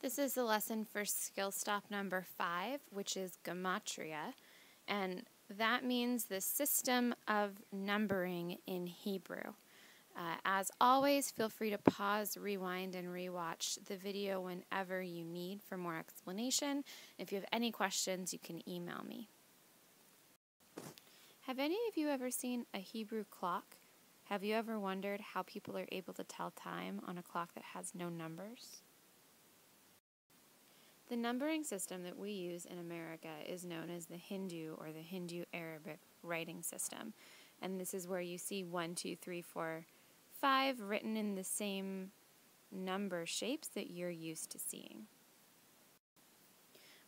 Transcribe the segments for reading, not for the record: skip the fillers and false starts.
This is the lesson for skill stop number 5, which is Gematria, and that means the system of numbering in Hebrew. As always, feel free to pause, rewind, and rewatch the video whenever you need for more explanation. If you have any questions, you can email me. Have any of you ever seen a Hebrew clock? Have you ever wondered how people are able to tell time on a clock that has no numbers? The numbering system that we use in America is known as the Hindu or the Hindu-Arabic writing system. And this is where you see 1, 2, 3, 4, 5 written in the same number shapes that you're used to seeing.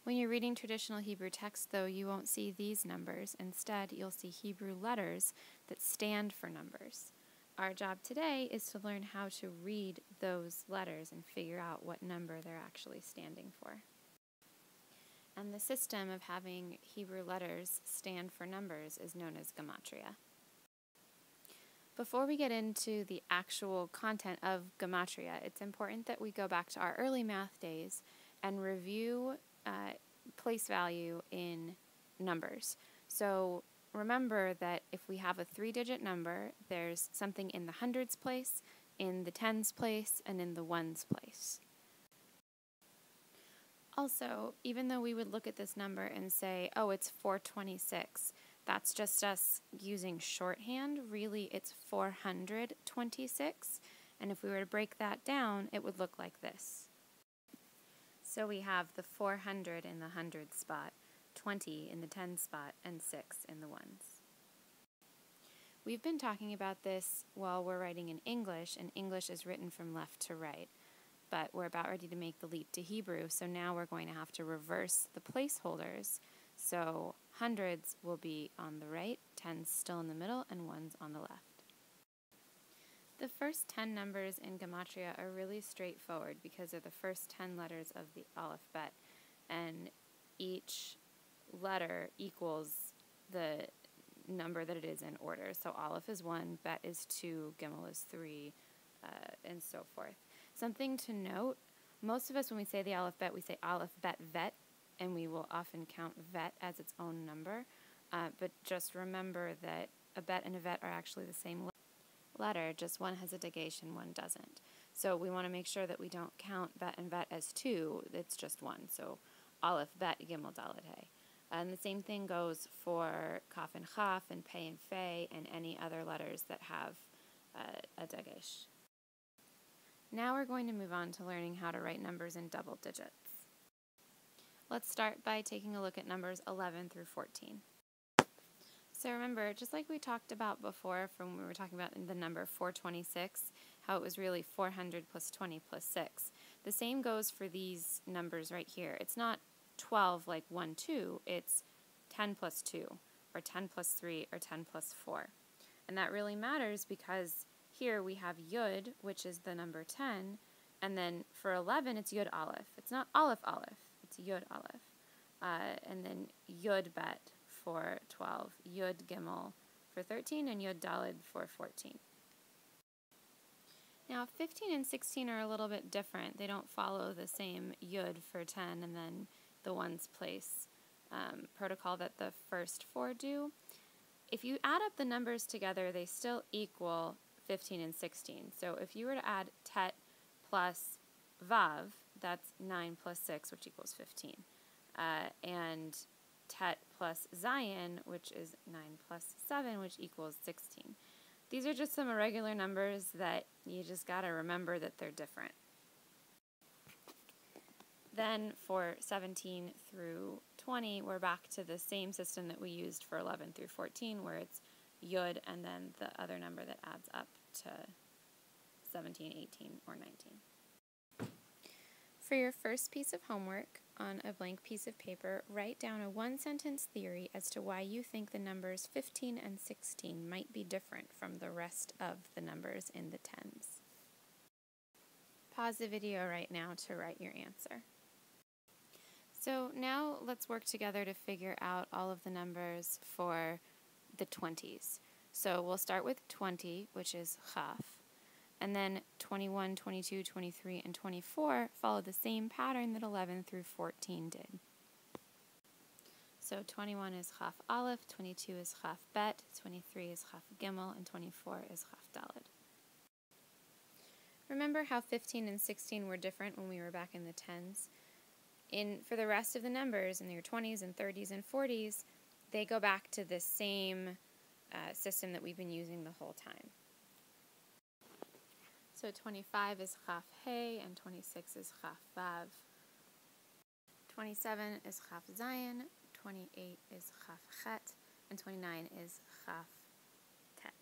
When you're reading traditional Hebrew text, though, you won't see these numbers. Instead, you'll see Hebrew letters that stand for numbers. Our job today is to learn how to read those letters and figure out what number they're actually standing for. And the system of having Hebrew letters stand for numbers is known as Gematria. Before we get into the actual content of Gematria, it's important that we go back to our early math days and review place value in numbers. So remember that if we have a 3-digit number, there's something in the hundreds place, in the tens place, and in the ones place. Also, even though we would look at this number and say, oh, it's 426, that's just us using shorthand. Really, it's 426. And if we were to break that down, it would look like this. So we have the 400 in the hundred spot, 20 in the 10 spot, and 6 in the ones. We've been talking about this while we're writing in English, and English is written from left to right. But we're about ready to make the leap to Hebrew, so now we're going to have to reverse the placeholders. So hundreds will be on the right, tens still in the middle, and ones on the left. The first 10 numbers in Gematria are really straightforward because they're the first 10 letters of the alphabet, and each letter equals the number that it is in order. So Aleph is 1, Bet is 2, Gimel is 3, and so forth. Something to note, most of us when we say the alphabet, we say Aleph, Bet, Vet, and we will often count Vet as its own number, but just remember that a Bet and a Vet are actually the same letter, just one has a degation, one doesn't. So we want to make sure that we don't count Bet and Vet as 2, it's just 1. So Aleph, Bet, Gimel, Dalet, Hey. And the same thing goes for Kaf and Chaf and Pei and Fei and any other letters that have a dagesh. Now we're going to move on to learning how to write numbers in double digits. Let's start by taking a look at numbers 11 through 14. So remember, just like we talked about before from when we were talking about the number 426, how it was really 400 plus 20 plus 6, the same goes for these numbers right here. It's not 12 like 1, 2, it's 10 plus 2, or 10 plus 3, or 10 plus 4. And that really matters because here we have Yud, which is the number 10, and then for 11 it's Yud Aleph. It's not Aleph Aleph, it's Yud Aleph. And then Yud Bet for 12, Yud Gimel for 13, and Yud Daled for 14. Now 15 and 16 are a little bit different. They don't follow the same Yud for 10 and then the ones place protocol that the first 4 do. If you add up the numbers together, they still equal 15 and 16. So if you were to add Tet plus Vav, that's 9 plus 6, which equals 15. And Tet plus Zayin, which is 9 plus 7, which equals 16. These are just some irregular numbers that you just got to remember that they're different. Then for 17 through 20, we're back to the same system that we used for 11 through 14, where it's Yud and then the other number that adds up to 17, 18, or 19. For your first piece of homework, on a blank piece of paper, write down a 1-sentence theory as to why you think the numbers 15 and 16 might be different from the rest of the numbers in the tens. Pause the video right now to write your answer. So now let's work together to figure out all of the numbers for the 20s. So we'll start with 20, which is Chaf, And then 21, 22, 23, and 24 follow the same pattern that 11 through 14 did. So 21 is Chaf Aleph, 22 is Chaf Bet, 23 is Chaf Gimel, and 24 is Chaf Daled. Remember how 15 and 16 were different when we were back in the tens? For the rest of the numbers, in your 20s and 30s and 40s, they go back to the same system that we've been using the whole time. So 25 is Chaf Hey, and 26 is Chaf Vav. 27 is Chaf Zayin, 28 is Chaf Chet, and 29 is Chaf Tet.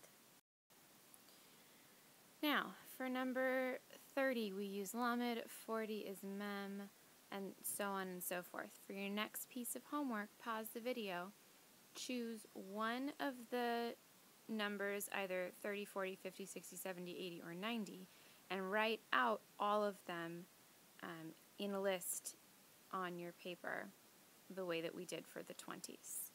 Now, for number 30, we use Lamed, 40 is Mem, and so on and so forth. For your next piece of homework, pause the video, choose one of the numbers, either 30, 40, 50, 60, 70, 80, or 90, and write out all of them in a list on your paper the way that we did for the 20s.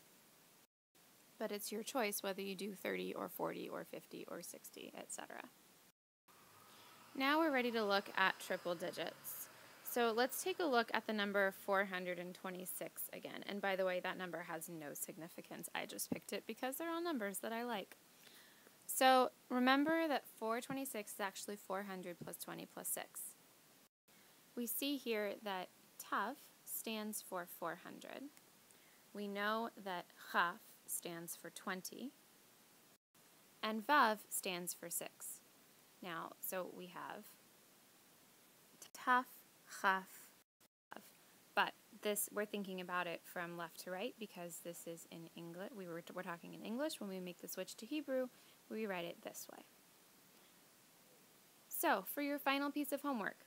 But it's your choice whether you do 30 or 40 or 50 or 60, etc. Now we're ready to look at triple digits. So let's take a look at the number 426 again. And by the way, that number has no significance. I just picked it because they're all numbers that I like. So remember that 426 is actually 400 plus 20 plus 6. We see here that Tav stands for 400. We know that Chaf stands for 20. And Vav stands for 6. Now, so we have Taf, Chaf, Vav. But this, we're thinking about it from left to right because this is in English. We're talking in English. When we make the switch to Hebrew, we write it this way. So, for your final piece of homework,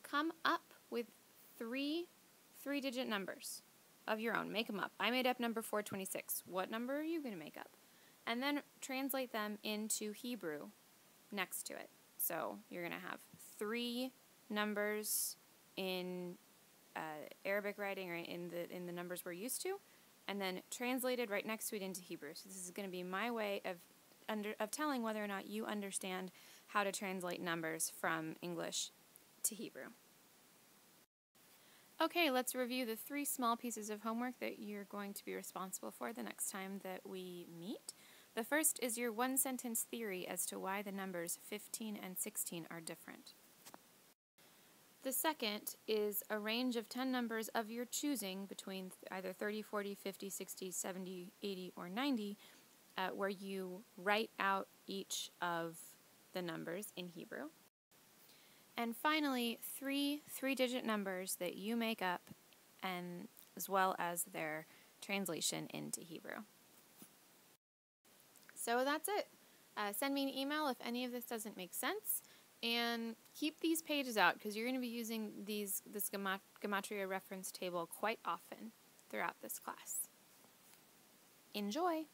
come up with three-digit numbers of your own. Make them up. I made up number 426. What number are you going to make up? And then translate them into Hebrew next to it. So you're going to have 3 numbers in Arabic writing or in the numbers we're used to, and then translated right next to it into Hebrew. So this is going to be my way of telling whether or not you understand how to translate numbers from English to Hebrew. Okay, let's review the 3 small pieces of homework that you're going to be responsible for the next time that we meet. The first is your one-sentence theory as to why the numbers 15 and 16 are different. The second is a range of 10 numbers of your choosing between either 30, 40, 50, 60, 70, 80, or 90, where you write out each of the numbers in Hebrew. And finally, 3 three-digit numbers that you make up, and as well as their translation into Hebrew. So that's it. Send me an email if any of this doesn't make sense, and keep these pages out because you're going to be using this Gematria reference table quite often throughout this class. Enjoy!